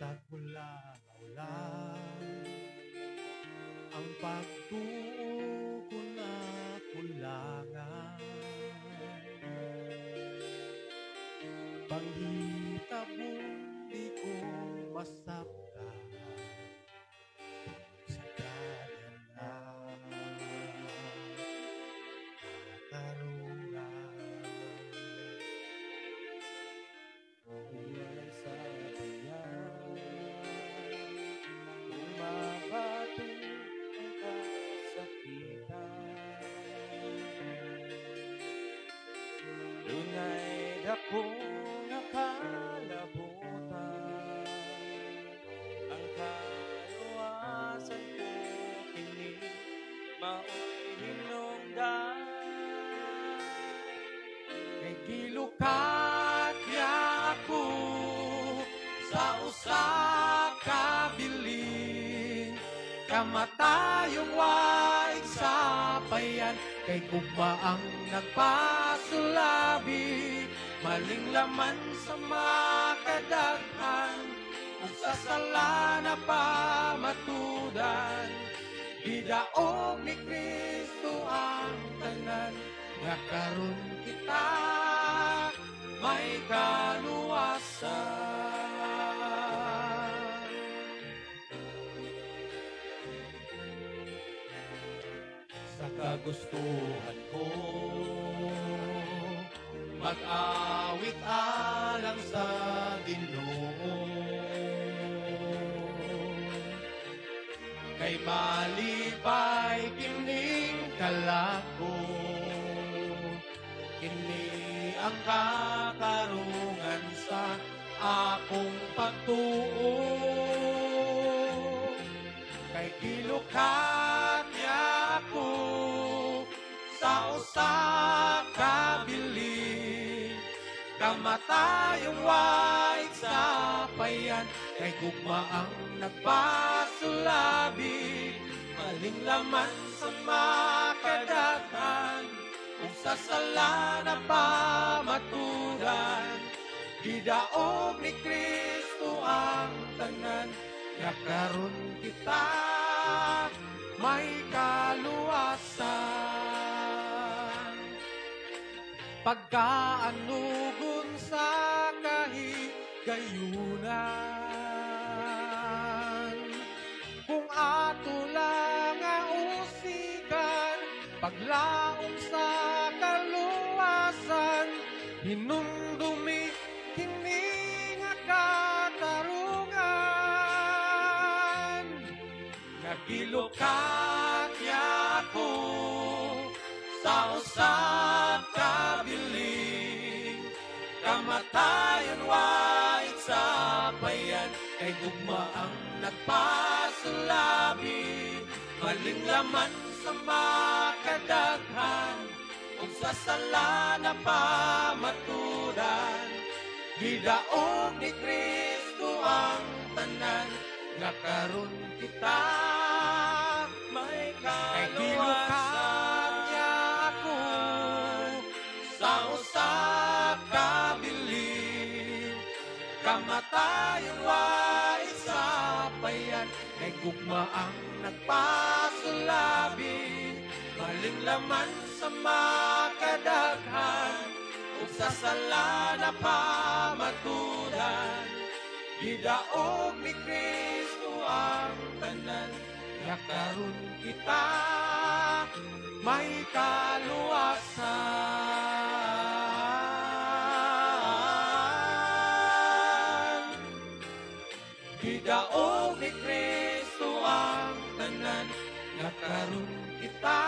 Tagula-ulan ang pagtuo ko na kulangan, panghitabong di ko masapta sa dalan katarungan. Iwan sa bayan, bumabati ang kasakitan. Lunay dakong nakalabutan, ang kaluwasan ko kini mao'y hinungdan. Kay gilukat niya ako sa usa ka bilin, kamatayong waig sa bayan, kay gugma ang nagpasulabi, maling laman sa makadaghan, ug sa sala na pamatudan, gidaog ni Kristo ang tanan, nga karon kita may kaluwasan. Sa kagustuhan ko mag-awit alang sa Ginoo, kay malipay kining kalako, kini ang katarungan sa akong pagtuo. Kay gilukat niya ako sa usa ka bilin, kamatayong waig sa payan, kay gugma ang nagpasulabi, maling laman sa makadaghan, ug sa sala na pamatudan, gidaog ni Kristo ang tanan, nga karon kita may kaluwasan. Pagkaanugon sa kahigayunan, kung ato lang nga usikan, paglaom sa kaluwasan, hinumdumi kini nga katarungan. Nagilukat niya ako sa usa ka bilin, kamatayon waig sa bayan, kay gugma ang nagpasulabi, maling laman sa makadaghan, ug sa sala na pamatudan, gidaog ni Kristo ang tanan, nga karon kita may kaluwasan. Niya ako sa usa ka bilin, kamatayon waig sa bayan, kay gugma ang nagpasulabi, maling laman sa makadaghan, ug sa sala na pamatudan, gidaog ni Kristo ang tanan, nga karon kita may kaluwasan. Gidaog ni Kristo ang tanan, nga karon kita